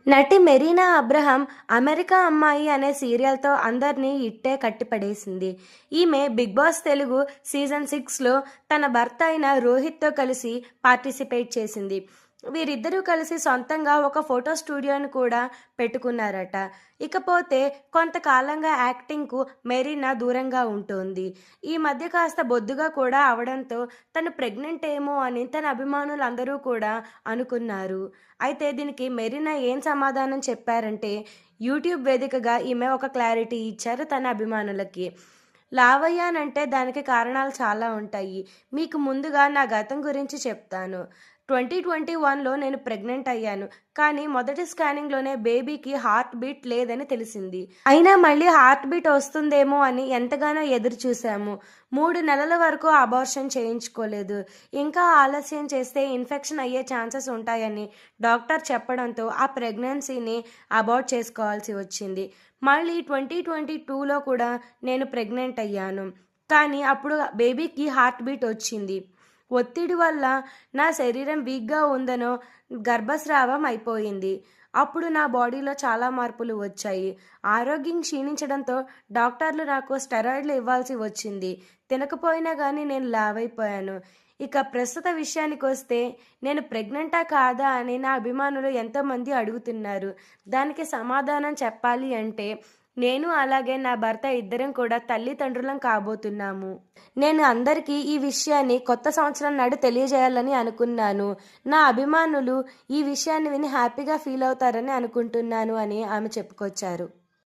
నటి Marina Abraham 'America అమ్మాయి' అనే సీరియల్‌తో అందరినీ ఇట్టే కట్టిపడేసింది. ఈమె 'బిగ్ బాస్ తెలుగు' సీజన్ 6లో తన భర్త అయిన రోహిత్‌తో కలిసి పార్టిసిపేట్ చేసింది. వీరిద్దరూ కలిసి సొంతంగా ఒక ఫోటో స్టూడియోని కూడా పెట్టుకున్నారట. ఇకపోతే కొంతకాలంగా యాక్టింగ్‌కు మెరీనా దూరంగా ఉంటోంది. ఈ మధ్య కాస్త బొద్దుగా కూడా అవడంతో తను ప్రెగ్నెంట్ ఏమో అని తన అభిమానులందరూ కూడా అనుకున్నారు. అయితే దీనికి మెరీనా ఏం సమాధానం చెప్పారంటే, యూట్యూబ్ వేదికగా ఈమె ఒక క్లారిటీ ఇచ్చారు తన అభిమానులకి. లావయ్యానంటే దానికి కారణాలు చాలా ఉంటాయి. మీకు ముందుగా నా గతం గురించి చెప్తాను. 2021లో నేను ప్రెగ్నెంట్ అయ్యాను. కానీ మొదటి స్కానింగ్‌లోనే బేబీకి హార్ట్ బీట్ లేదని తెలిసింది. అయినా మళ్ళీ హార్ట్ బీట్ వస్తుందేమో అని ఎంతగానో ఎదురు చూశాము. 3 నెలల వరకు అబార్షన్ చేయించుకోలేదు. ఇంకా ఆలస్యం చేస్తే ఇన్ఫెక్షన్ అయ్యే ఛాన్సెస్ ఉంటాయని డాక్టర్ చెప్పడంతో ఆ ప్రెగ్నెన్సీని అబార్ట్ చేసుకోవాల్సి వచ్చింది. మళ్ళీ 2022లో కూడా నేను ప్రెగ్నెంట్ అయ్యాను. కానీ అప్పుడు బేబీకి హార్ట్ బీట్ వచ్చింది. ఒత్తిడి వల్ల నా శరీరం వీక్‌గా ఉందనో, గర్భస్రావం అయిపోయింది. అప్పుడు నా బాడీలో చాలా మార్పులు వచ్చాయి. ఆరోగ్యం క్షీణించడంతో డాక్టర్లు నాకు స్టెరాయిడ్‌లు ఇవ్వాల్సి వచ్చింది. తినకపోయినా గానీ నేను లావైపోయాను. ఇక ప్రస్తుత విషయానికొస్తే నేను ప్రెగ్నెంటా కాదా అని నా అభిమానులు ఎంతోమంది అడుగుతున్నారు. దానికి సమాధానం చెప్పాలి అంటే నేను అలాగే నా భర్త ఇద్దరం కూడా తల్లిదండ్రులం కాబోతున్నాము. నేను అందరికీ ఈ విషయాన్ని కొత్త సంవత్సరం నాడు తెలియజేయాలని అనుకున్నాను. నా అభిమానులు ఈ విషయాన్ని విని హ్యాపీగా ఫీల్ అవుతారని అనుకుంటున్నాను అని ఆమె చెప్పుకొచ్చారు.